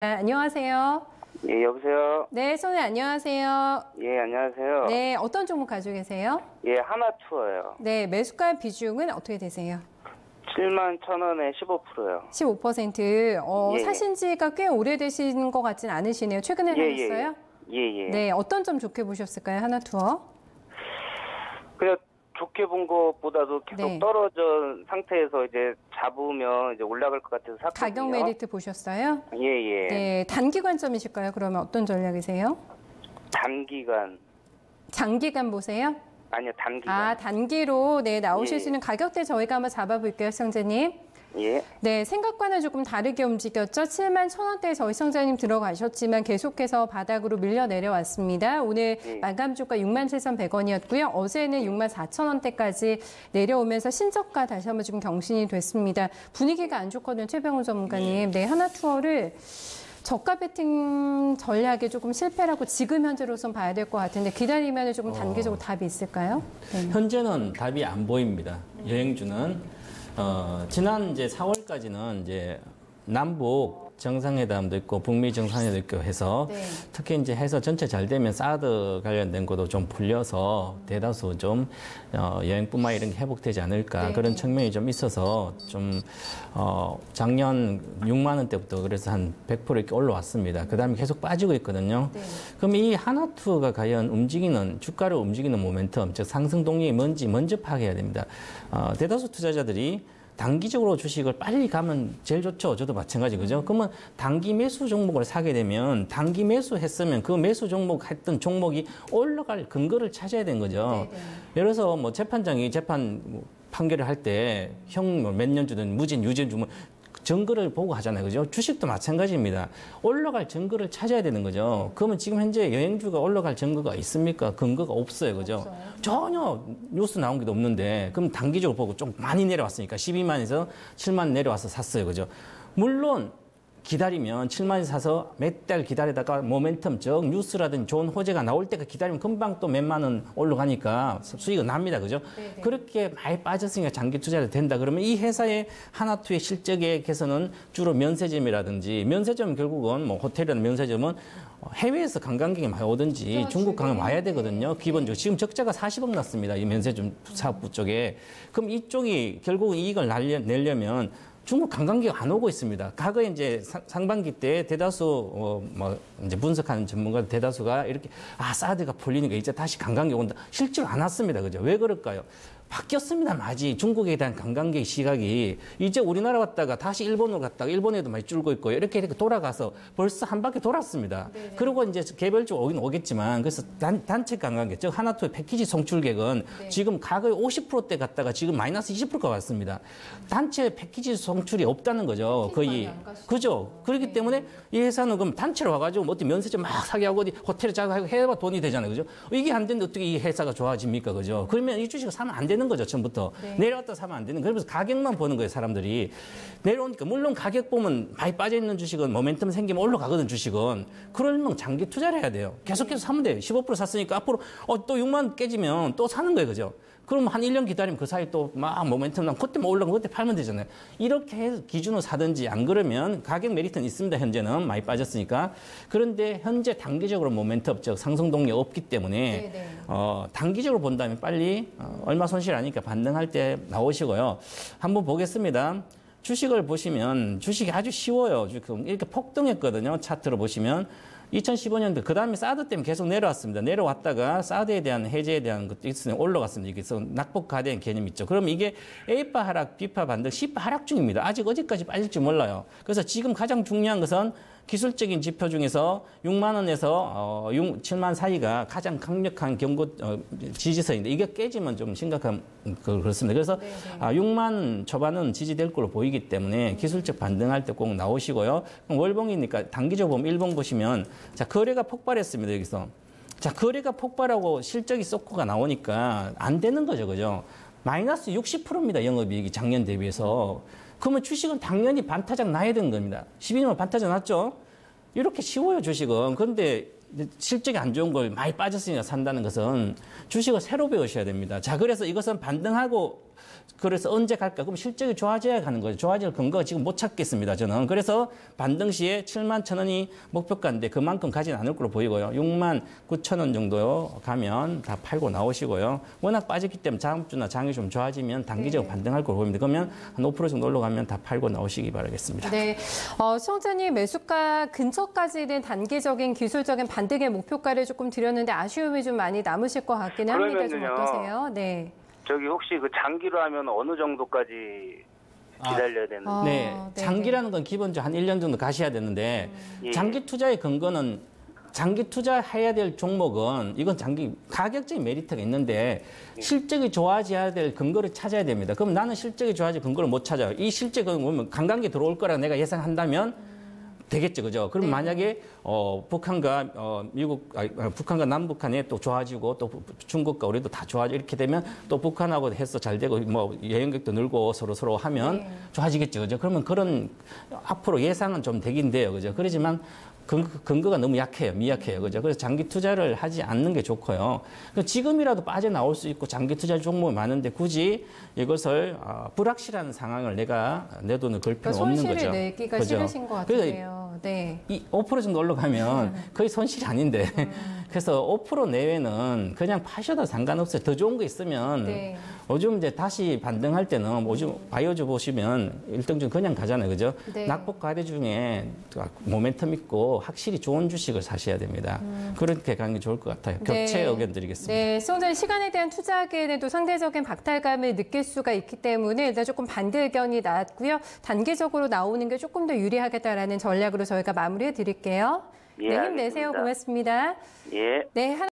안녕하세요. 예, 여보세요? 네, 손님 안녕하세요. 예, 안녕하세요. 네, 어떤 종목 가지고 계세요? 예, 하나투어요. 네, 매수가 비중은 어떻게 되세요? 71,000원에 15%요. 15%. 예, 사신 지가 꽤 오래되신 것 같진 않으시네요. 최근에 하셨어요? 예. 네, 어떤 점 좋게 보셨을까요, 하나투어? 그냥 좋게 본 것보다도 계속 네. 떨어진 상태에서 이제 잡으면 이제 올라갈 것 같아서 샀거든요. 가격 메리트 보셨어요? 예. 네, 단기 관점이실까요? 그러면 어떤 전략이세요? 단기간. 장기간 보세요? 아니요, 단기간. 아, 단기로 네 나오실 예. 수 있는 가격대 저희가 한번 잡아볼게요, 시청자님. 예. 네, 생각과는 조금 다르게 움직였죠. 71,000원대에 저희 시청자님 들어가셨지만 계속해서 바닥으로 밀려 내려왔습니다. 오늘 마감주가 67,100원이었고요. 어제는 64,000원대까지 내려오면서 신저가 다시 한번 지금 경신이 됐습니다. 분위기가 안 좋거든요, 최병훈 전문가님. 네, 하나투어를 저가 베팅 전략에 조금 실패라고 지금 현재로선 봐야 될 것 같은데 기다리면 조금 단기적으로 답이 있을까요? 네. 현재는 답이 안 보입니다. 여행주는 지난 이제 4월까지는 이제 남북 정상회담도 있고 북미 정상회담도 있고 해서 네. 특히 이제 해서 전체 잘 되면 사드 관련된 것도 좀 풀려서 대다수 좀 여행뿐만 이런 게 회복되지 않을까 네. 그런 측면이 좀 있어서 좀 작년 6만 원대부터 그래서 한 100% 이렇게 올라왔습니다. 그다음에 계속 빠지고 있거든요. 네. 그럼 이 하나투가 과연 움직이는 주가를 움직이는 모멘텀 즉 상승 동력이 뭔지 먼저 파악해야 됩니다. 대다수 투자자들이 단기적으로 주식을 빨리 가면 제일 좋죠. 저도 마찬가지, 그죠? 그러면 단기 매수 종목을 사게 되면 단기 매수했으면 그 매수 종목 했던 종목이 올라갈 근거를 찾아야 되는 거죠. 네네. 예를 들어서 뭐 재판장이 판결을 할 때 형 몇 년 주든 무진, 유죄 주면 증거를 보고 하잖아요. 그죠? 주식도 마찬가지입니다. 올라갈 증거를 찾아야 되는 거죠. 그러면 지금 현재 여행주가 올라갈 증거가 있습니까? 근거가 없어요. 그죠? 없어요. 전혀 뉴스 나온 게 없는데 그럼 단기적으로 보고 좀 많이 내려왔으니까 12만에서 7만 내려와서 샀어요. 그죠? 물론 기다리면 7만에 사서 몇 달 기다리다가 모멘텀적 뉴스라든지 좋은 호재가 나올 때가 기다리면 금방 또 몇만 원 올라가니까 수익은 납니다. 그죠? 네네. 그렇게 많이 빠졌으니까 장기 투자를 된다. 그러면 이 회사의 하나투의 실적의 개선은 주로 면세점이라든지 면세점 결국은 뭐 호텔이나 면세점은 해외에서 관광객이 많이 오든지 그렇죠. 중국 관광 와야 되거든요. 네. 기본적으로. 지금 적자가 40억 났습니다. 이 면세점 사업부 쪽에. 그럼 이쪽이 결국은 이익을 내려면 중국 관광객 안 오고 있습니다. 과거에 이제 상반기 때 대다수 이제 분석하는 전문가 대다수가 이렇게 사드가 풀리니까 이제 다시 관광객 온다. 실제로 안 왔습니다. 그죠? 왜 그럴까요? 바뀌었습니다. 마지 중국에 대한 관광객 시각이 이제 우리나라 왔다가 다시 일본으로 갔다가 일본에도 많이 줄고 있고요. 이렇게 돌아가서 벌써 한 바퀴 돌았습니다. 네네. 그리고 이제 개별적으로 오긴 오겠지만 그래서 단체 관광객 즉 하나투의 패키지 송출객은 네. 지금 과거에 50%대 갔다가 지금 마이너스 20%가 왔습니다. 단체 패키지 송출이 없다는 거죠. 거의. 안 가시죠. 그죠? 그렇기 네. 때문에 이 회사는 그럼 단체로 와가지고 뭐 어디 면세점 막 사게 하고 어디 호텔에 자고 해봐 돈이 되잖아요. 그죠? 이게 안 되는데 어떻게 이 회사가 좋아집니까? 그죠? 그러면 이 주식을 사면 안 되는 거죠. 처음부터. 네. 내려왔다 사면 안 되는. 그러면서 가격만 보는 거예요. 사람들이. 내려오니까 물론 가격 보면 많이 빠져있는 주식은 모멘텀 생기면 올라가거든 주식은. 그러면 장기 투자를 해야 돼요. 계속해서 사면 돼요. 15% 샀으니까 앞으로 또 6만 원 깨지면 또 사는 거예요. 그죠? 그럼 한 1년 기다리면 그 사이 또 막 모멘텀 나면 그때 뭐 올라가면 그때 팔면 되잖아요. 이렇게 해서 기준으로 사든지 안 그러면 가격 메리트는 있습니다. 현재는 많이 빠졌으니까. 그런데 현재 단기적으로 모멘텀 즉 상승 동력이 없기 때문에 네네. 단기적으로 본다면 빨리 얼마 손실 아니까 반등할 때 나오시고요. 한번 보겠습니다. 주식을 보시면 주식이 아주 쉬워요. 지금 이렇게 폭등했거든요. 차트로 보시면. 2015년도 그 다음에 사드 때문에 계속 내려왔습니다. 내려왔다가 사드에 대한 해제에 대한 것도 있으니 올라갔습니다. 그래서 낙폭과대한 개념이 있죠. 그럼 이게 A파 하락, B파 반등, C파 하락 중입니다. 아직 어디까지 빠질지 몰라요. 그래서 지금 가장 중요한 것은 기술적인 지표 중에서 6만 원에서 7만 사이가 가장 강력한 경고 지지선인데 이게 깨지면 좀 심각한 그렇습니다. 그래서 6만 초반은 지지될 걸로 보이기 때문에 기술적 반등할 때 꼭 나오시고요. 그럼 월봉이니까 단기적으로 보면 일봉 보시면 자 거래가 폭발했습니다. 여기서 자 거래가 폭발하고 실적이 썩고가 나오니까 안 되는 거죠, 그죠? 마이너스 60%입니다. 영업이익이 작년 대비해서. 그러면 주식은 당연히 반타작 나야 되는 겁니다. 12년만 반타작 났죠? 이렇게 쉬워요, 주식은. 그런데 실적이 안 좋은 걸 많이 빠졌으니까 산다는 것은 주식을 새로 배우셔야 됩니다. 자, 그래서 이것은 반등하고 그래서 언제 갈까? 그럼 실적이 좋아져야 가는 거죠. 좋아질 근거가 지금 못 찾겠습니다, 저는. 그래서 반등 시에 7만 1,000원이 목표가인데 그만큼 가진 않을 걸로 보이고요. 6만 9천 원 정도 가면 다 팔고 나오시고요. 워낙 빠졌기 때문에 다음 주나 장이 좀 좋아지면 단기적으로 반등할 걸로 보입니다. 그러면 한 5% 정도 올라가면 다 팔고 나오시기 바라겠습니다. 네, 시청자님 매수가 근처까지는 단기적인 기술적인 반등의 목표가를 조금 드렸는데 아쉬움이 좀 많이 남으실 것 같기는 합니다. 좀 어떠세요? 네. 저기 혹시 그 장기로 하면 어느 정도까지 기다려야 되는지? 네, 장기라는 건 기본적으로 한 1년 정도 가셔야 되는데 장기 투자의 근거는 장기 투자해야 될 종목은 이건 장기 가격적인 메리트가 있는데 실적이 좋아져야 될 근거를 찾아야 됩니다. 그럼 나는 실적이 좋아질 근거를 못 찾아요. 이 실적은 보면 관광객 들어올 거라 내가 예상한다면 되겠죠, 그죠? 그럼 만약에 북한과 북한과 남북한이 또 좋아지고 또 중국과 우리도 다 좋아지고 이렇게 되면 또 북한하고 해서 잘 되고 뭐 여행객도 늘고 서로 하면 좋아지겠죠, 그죠? 그러면 그런 앞으로 예상은 좀 되긴 돼요, 그죠? 그렇지만 근거가 너무 약해요, 미약해요, 그죠? 그래서 장기 투자를 하지 않는 게 좋고요. 지금이라도 빠져나올 수 있고 장기 투자 종목이 많은데 굳이 이것을 불확실한 상황을 내가 내 돈을 걸 필요는 없는 거죠. 손실을 내기가 그죠? 싫으신 것 같은데요. 네. 이 5% 정도 올라가면 거의 손실이 아닌데 그래서 5% 내외는 그냥 파셔도 상관없어요. 더 좋은 거 있으면 요즘 이제 다시 반등할 때는 요즘 바이오주 보시면 1등 중 그냥 가잖아요, 그죠? 낙폭 과대 중에 모멘텀 있고 확실히 좋은 주식을 사셔야 됩니다. 그렇게 가는 게 좋을 것 같아요. 격체 의견 드리겠습니다. 네, 시청자 시간에 대한 투자하기에는 또 상대적인 박탈감을 느낄 수가 있기 때문에 일단 조금 반대 의견이 나왔고요. 단기적으로 나오는 게 조금 더 유리하겠다라는 전략으로 저희가 마무리해 드릴게요. 예, 네, 힘내세요. 알겠습니다. 고맙습니다. 예. 네.